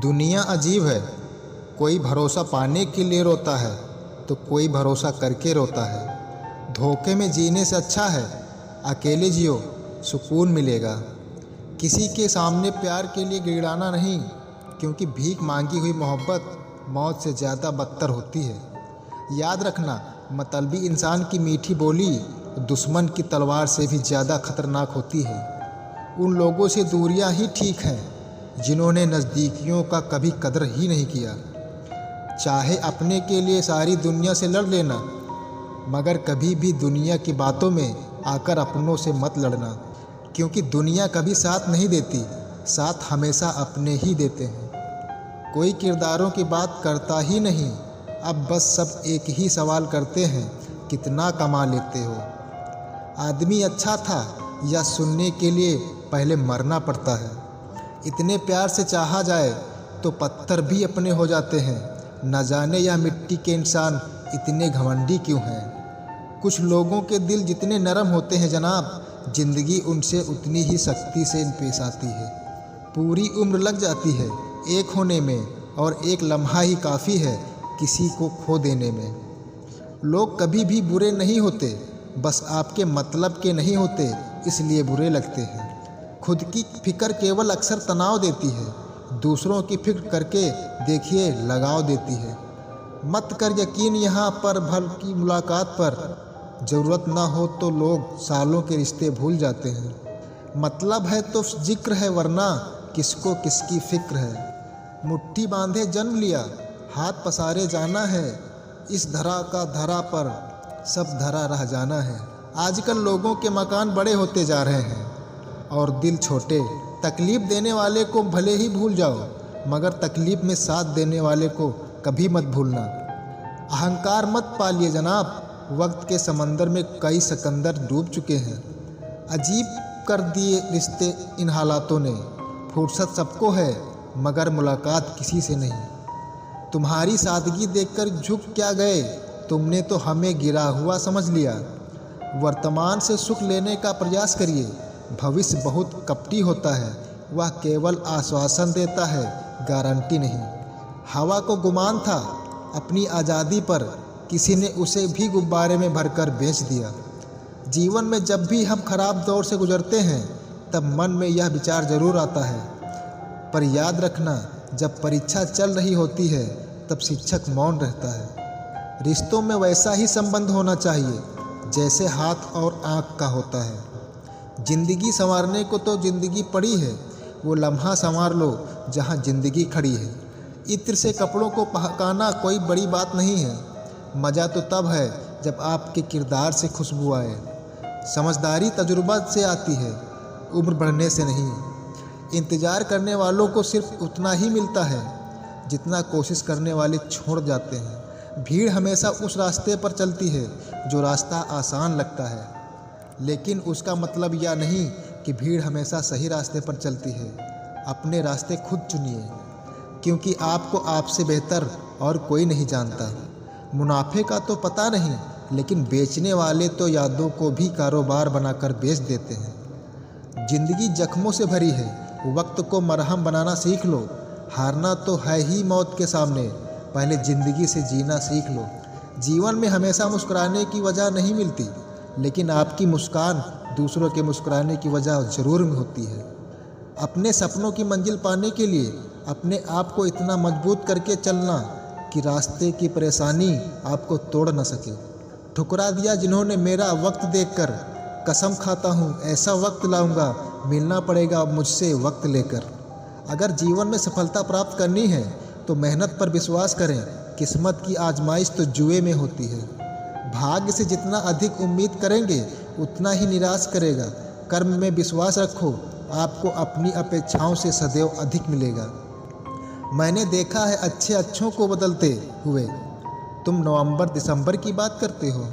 दुनिया अजीब है। कोई भरोसा पाने के लिए रोता है तो कोई भरोसा करके रोता है। धोखे में जीने से अच्छा है अकेले जियो, सुकून मिलेगा। किसी के सामने प्यार के लिए गिड़गिड़ाना नहीं, क्योंकि भीख मांगी हुई मोहब्बत मौत से ज़्यादा बदतर होती है। याद रखना, मतलबी इंसान की मीठी बोली दुश्मन की तलवार से भी ज़्यादा खतरनाक होती है। उन लोगों से दूरियां ही ठीक हैं जिन्होंने नज़दीकियों का कभी कदर ही नहीं किया। चाहे अपने के लिए सारी दुनिया से लड़ लेना, मगर कभी भी दुनिया की बातों में आकर अपनों से मत लड़ना, क्योंकि दुनिया कभी साथ नहीं देती, साथ हमेशा अपने ही देते हैं। कोई किरदारों की बात करता ही नहीं, अब बस सब एक ही सवाल करते हैं, कितना कमा लेते हो। आदमी अच्छा था या सुनने के लिए पहले मरना पड़ता है। इतने प्यार से चाहा जाए तो पत्थर भी अपने हो जाते हैं। न जाने यह मिट्टी के इंसान इतने घमंडी क्यों हैं। कुछ लोगों के दिल जितने नरम होते हैं जनाब, ज़िंदगी उनसे उतनी ही सख्ती से पेश आती है। पूरी उम्र लग जाती है एक होने में, और एक लम्हा ही काफ़ी है किसी को खो देने में। लोग कभी भी बुरे नहीं होते, बस आपके मतलब के नहीं होते, इसलिए बुरे लगते हैं। खुद की फिक्र केवल अक्सर तनाव देती है, दूसरों की फिक्र करके देखिए लगाव देती है। मत कर यकीन यहाँ पर भर की मुलाकात पर, ज़रूरत ना हो तो लोग सालों के रिश्ते भूल जाते हैं। मतलब है तो जिक्र है, वरना किसको किसकी फिक्र है। मुट्ठी बांधे जन्म लिया, हाथ पसारे जाना है, इस धरा का धरा पर सब धरा रह जाना है। आजकल लोगों के मकान बड़े होते जा रहे हैं और दिल छोटे। तकलीफ़ देने वाले को भले ही भूल जाओ, मगर तकलीफ़ में साथ देने वाले को कभी मत भूलना। अहंकार मत पालिए जनाब, वक्त के समंदर में कई सिकंदर डूब चुके हैं। अजीब कर दिए रिश्ते इन हालातों ने। फुर्सत सबको है, मगर मुलाकात किसी से नहीं। तुम्हारी सादगी देखकर झुक क्या गए, तुमने तो हमें गिरा हुआ समझ लिया। वर्तमान से सुख लेने का प्रयास करिए, भविष्य बहुत कपटी होता है, वह केवल आश्वासन देता है, गारंटी नहीं। हवा को गुमान था अपनी आज़ादी पर, किसी ने उसे भी गुब्बारे में भरकर बेच दिया। जीवन में जब भी हम खराब दौर से गुजरते हैं, तब मन में यह विचार ज़रूर आता है, पर याद रखना, जब परीक्षा चल रही होती है तब शिक्षक मौन रहता है। रिश्तों में वैसा ही संबंध होना चाहिए जैसे हाथ और आँख का होता है। ज़िंदगी संवारने को तो ज़िंदगी पड़ी है, वो लम्हा संवार लो जहाँ ज़िंदगी खड़ी है। इत्र से कपड़ों को पहकाना कोई बड़ी बात नहीं है, मज़ा तो तब है जब आपके किरदार से खुशबू आए। समझदारी तजुर्बा से आती है, उम्र बढ़ने से नहीं। इंतज़ार करने वालों को सिर्फ उतना ही मिलता है जितना कोशिश करने वाले छोड़ जाते हैं। भीड़ हमेशा उस रास्ते पर चलती है जो रास्ता आसान लगता है, लेकिन उसका मतलब यह नहीं कि भीड़ हमेशा सही रास्ते पर चलती है। अपने रास्ते खुद चुनिए, क्योंकि आपको आपसे बेहतर और कोई नहीं जानता। मुनाफे का तो पता नहीं, लेकिन बेचने वाले तो यादों को भी कारोबार बनाकर बेच देते हैं। ज़िंदगी जख्मों से भरी है, वक्त को मरहम बनाना सीख लो। हारना तो है ही मौत के सामने, पहले ज़िंदगी से जीना सीख लो। जीवन में हमेशा मुस्कुराने की वजह नहीं मिलती, लेकिन आपकी मुस्कान दूसरों के मुस्कुराने की वजह ज़रूर होती है। अपने सपनों की मंजिल पाने के लिए अपने आप को इतना मजबूत करके चलना कि रास्ते की परेशानी आपको तोड़ न सके। ठुकरा दिया जिन्होंने मेरा वक्त देखकर, कसम खाता हूँ ऐसा वक्त लाऊंगा, मिलना पड़ेगा मुझसे वक्त लेकर। अगर जीवन में सफलता प्राप्त करनी है तो मेहनत पर विश्वास करें, किस्मत की आजमाइश तो जुए में होती है। भाग्य से जितना अधिक उम्मीद करेंगे उतना ही निराश करेगा। कर्म में विश्वास रखो, आपको अपनी अपेक्षाओं से सदैव अधिक मिलेगा। मैंने देखा है अच्छे अच्छों को बदलते हुए, तुम नवंबर दिसंबर की बात करते हो।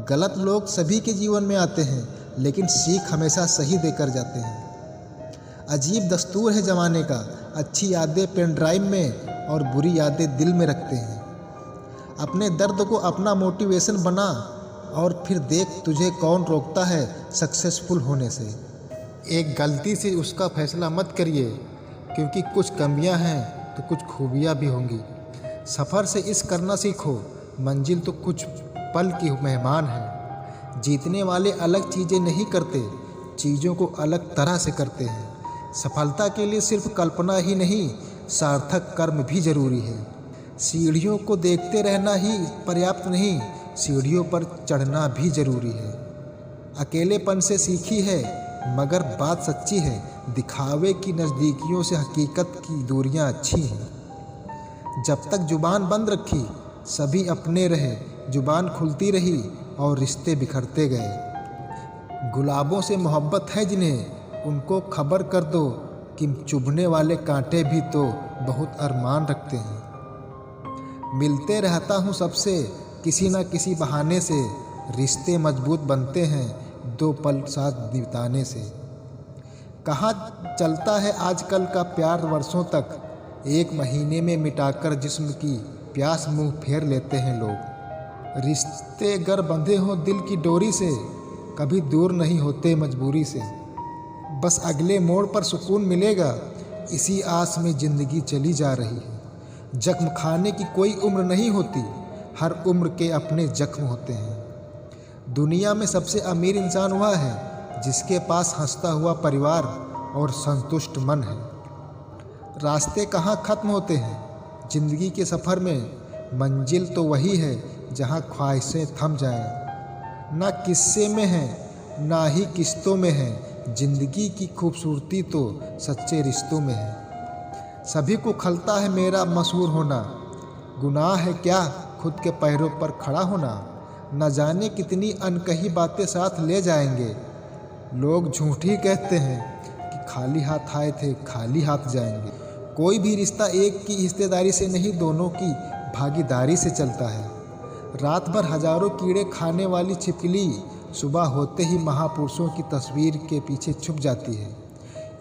गलत लोग सभी के जीवन में आते हैं, लेकिन सीख हमेशा सही देकर जाते हैं। अजीब दस्तूर है ज़माने का, अच्छी यादें पेन ड्राइव में और बुरी यादें दिल में रखते हैं। अपने दर्द को अपना मोटिवेशन बना, और फिर देख तुझे कौन रोकता है सक्सेसफुल होने से। एक गलती से उसका फैसला मत करिए, क्योंकि कुछ कमियां हैं तो कुछ खूबियां भी होंगी। सफ़र से इस करना सीखो, मंजिल तो कुछ पल की मेहमान है। जीतने वाले अलग चीज़ें नहीं करते, चीज़ों को अलग तरह से करते हैं। सफलता के लिए सिर्फ कल्पना ही नहीं, सार्थक कर्म भी ज़रूरी है। सीढ़ियों को देखते रहना ही पर्याप्त नहीं, सीढ़ियों पर चढ़ना भी ज़रूरी है। अकेलेपन से सीखी है, मगर बात सच्ची है, दिखावे की नज़दीकियों से हकीकत की दूरियां अच्छी हैं। जब तक जुबान बंद रखी सभी अपने रहे, जुबान खुलती रही और रिश्ते बिखरते गए। गुलाबों से मोहब्बत है जिन्हें, उनको खबर कर दो कि चुभने वाले कांटे भी तो बहुत अरमान रखते हैं। मिलते रहता हूँ सबसे किसी न किसी बहाने से, रिश्ते मजबूत बनते हैं दो पल साथ बिताने से। कहाँ चलता है आजकल का प्यार वर्षों तक, एक महीने में मिटाकर जिस्म की प्यास मुंह फेर लेते हैं लोग। रिश्ते अगर बंधे हों दिल की डोरी से, कभी दूर नहीं होते मजबूरी से। बस अगले मोड़ पर सुकून मिलेगा, इसी आस में ज़िंदगी चली जा रही है। जख्म खाने की कोई उम्र नहीं होती, हर उम्र के अपने जख्म होते हैं। दुनिया में सबसे अमीर इंसान वह है जिसके पास हंसता हुआ परिवार और संतुष्ट मन है। रास्ते कहाँ ख़त्म होते हैं ज़िंदगी के सफ़र में, मंजिल तो वही है जहाँ ख्वाहिशें थम जाएं। ना किस्से में है ना ही किस्तों में है, ज़िंदगी की खूबसूरती तो सच्चे रिश्तों में है। सभी को खलता है मेरा मशहूर होना, गुनाह है क्या खुद के पैरों पर खड़ा होना। न जाने कितनी अनकही बातें साथ ले जाएंगे, लोग झूठी कहते हैं कि खाली हाथ आए थे खाली हाथ जाएंगे। कोई भी रिश्ता एक की हिस्सेदारी से नहीं, दोनों की भागीदारी से चलता है। रात भर हजारों कीड़े खाने वाली छिपकली सुबह होते ही महापुरुषों की तस्वीर के पीछे छुप जाती है।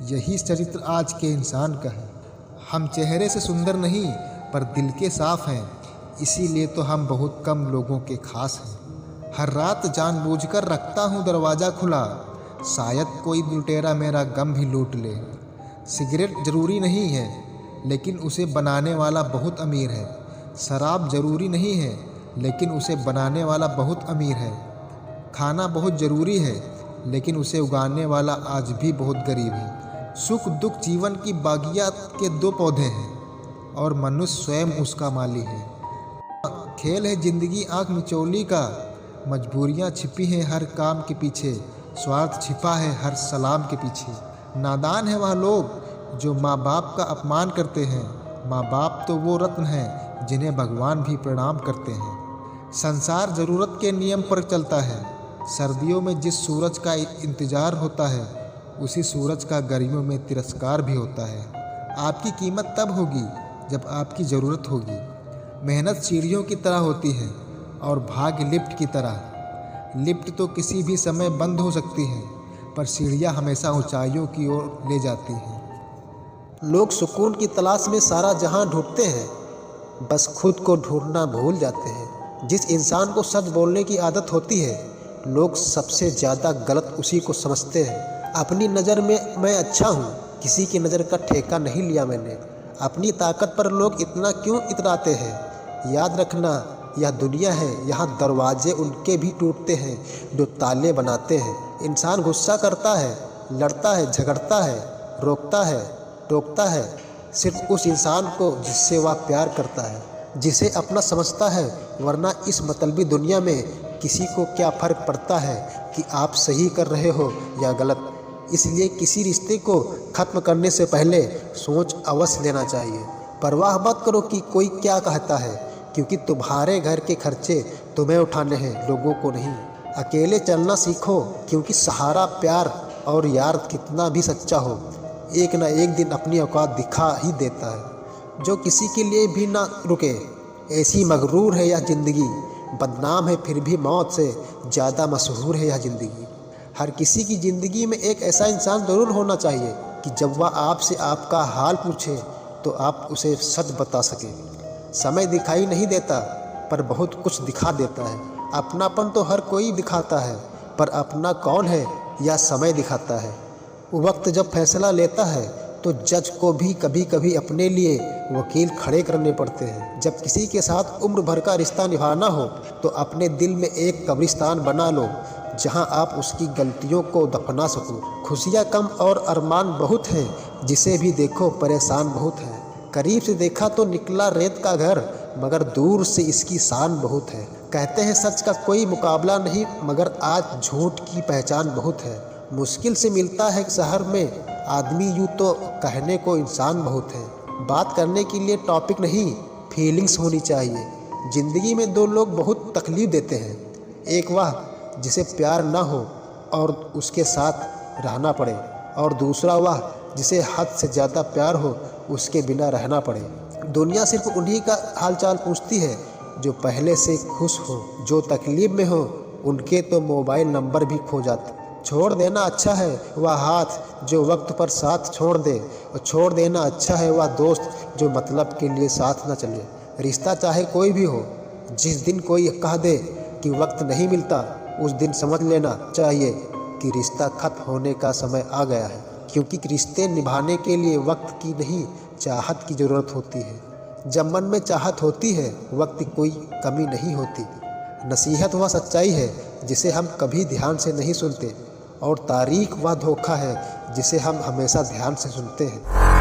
यही चरित्र आज के इंसान का है। हम चेहरे से सुंदर नहीं पर दिल के साफ हैं, इसीलिए तो हम बहुत कम लोगों के खास हैं। हर रात जानबूझकर रखता हूँ दरवाज़ा खुला, शायद कोई लुटेरा मेरा गम भी लूट ले। सिगरेट ज़रूरी नहीं है लेकिन उसे बनाने वाला बहुत अमीर है। शराब ज़रूरी नहीं है लेकिन उसे बनाने वाला बहुत अमीर है। खाना बहुत ज़रूरी है लेकिन उसे उगाने वाला आज भी बहुत गरीब है। सुख दुख जीवन की बागिया के दो पौधे हैं और मनुष्य स्वयं उसका माली है। खेल है ज़िंदगी आँख मिचौली का, मजबूरियाँ छिपी हैं हर काम के पीछे, स्वार्थ छिपा है हर सलाम के पीछे। नादान है वह लोग जो माँ बाप का अपमान करते हैं, माँ बाप तो वो रत्न हैं जिन्हें भगवान भी प्रणाम करते हैं। संसार ज़रूरत के नियम पर चलता है, सर्दियों में जिस सूरज का इंतज़ार होता है उसी सूरज का गर्मियों में तिरस्कार भी होता है। आपकी कीमत तब होगी जब आपकी ज़रूरत होगी। मेहनत सीढ़ियों की तरह होती है और भाग्य लिफ्ट की तरह। लिफ्ट तो किसी भी समय बंद हो सकती है पर सीढ़ियाँ हमेशा ऊंचाइयों की ओर ले जाती हैं। लोग सुकून की तलाश में सारा जहां ढूंढते हैं, बस खुद को ढूंढना भूल जाते हैं। जिस इंसान को सच बोलने की आदत होती है, लोग सबसे ज़्यादा गलत उसी को समझते हैं। अपनी नज़र में मैं अच्छा हूँ, किसी की नज़र का ठेका नहीं लिया मैंने। अपनी ताकत पर लोग इतना क्यों इतराते हैं? याद रखना यह दुनिया है, यहाँ दरवाजे उनके भी टूटते हैं जो ताले बनाते हैं। इंसान गुस्सा करता है, लड़ता है, झगड़ता है, रोकता है, टोकता है सिर्फ उस इंसान को जिससे वह प्यार करता है, जिसे अपना समझता है। वरना इस मतलबी दुनिया में किसी को क्या फ़र्क पड़ता है कि आप सही कर रहे हो या गलत। इसलिए किसी रिश्ते को ख़त्म करने से पहले सोच अवश्य लेना चाहिए। परवाह मत करो कि कोई क्या कहता है, क्योंकि तुम्हारे घर के खर्चे तुम्हें उठाने हैं, लोगों को नहीं। अकेले चलना सीखो, क्योंकि सहारा प्यार और यार कितना भी सच्चा हो, एक ना एक दिन अपनी औकात दिखा ही देता है। जो किसी के लिए भी ना रुके, ऐसी मगरूर है यह ज़िंदगी। बदनाम है फिर भी मौत से ज़्यादा मशहूर है यह ज़िंदगी। हर किसी की ज़िंदगी में एक ऐसा इंसान ज़रूर होना चाहिए कि जब वह आपसे आपका हाल पूछे तो आप उसे सच बता सकें। समय दिखाई नहीं देता पर बहुत कुछ दिखा देता है। अपनापन तो हर कोई दिखाता है, पर अपना कौन है यह समय दिखाता है। वक्त जब फैसला लेता है तो जज को भी कभी कभी अपने लिए वकील खड़े करने पड़ते हैं। जब किसी के साथ उम्र भर का रिश्ता निभाना हो तो अपने दिल में एक कब्रिस्तान बना लो जहां आप उसकी गलतियों को दफना सको। खुशियां कम और अरमान बहुत हैं, जिसे भी देखो परेशान बहुत है। करीब से देखा तो निकला रेत का घर, मगर दूर से इसकी शान बहुत है। कहते हैं सच का कोई मुकाबला नहीं, मगर आज झूठ की पहचान बहुत है। मुश्किल से मिलता है शहर में आदमी, यूँ तो कहने को इंसान बहुत है। बात करने के लिए टॉपिक नहीं, फीलिंग्स होनी चाहिए। ज़िंदगी में दो लोग बहुत तकलीफ़ देते हैं, एक वह जिसे प्यार ना हो और उसके साथ रहना पड़े, और दूसरा वह जिसे हद से ज़्यादा प्यार हो उसके बिना रहना पड़े। दुनिया सिर्फ उन्हीं का हालचाल पूछती है जो पहले से खुश हो, जो तकलीफ़ में हो उनके तो मोबाइल नंबर भी खो जाते। छोड़ देना अच्छा है वह हाथ जो वक्त पर साथ छोड़ दे, और छोड़ देना अच्छा है वह दोस्त जो मतलब के लिए साथ न चले। रिश्ता चाहे कोई भी हो, जिस दिन कोई कह दे कि वक्त नहीं मिलता, उस दिन समझ लेना चाहिए कि रिश्ता खत्म होने का समय आ गया है। क्योंकि रिश्ते निभाने के लिए वक्त की नहीं, चाहत की ज़रूरत होती है। जब मन में चाहत होती है, वक्त की कोई कमी नहीं होती। नसीहत वह सच्चाई है जिसे हम कभी ध्यान से नहीं सुनते, और तारीख वह धोखा है जिसे हम हमेशा ध्यान से सुनते हैं।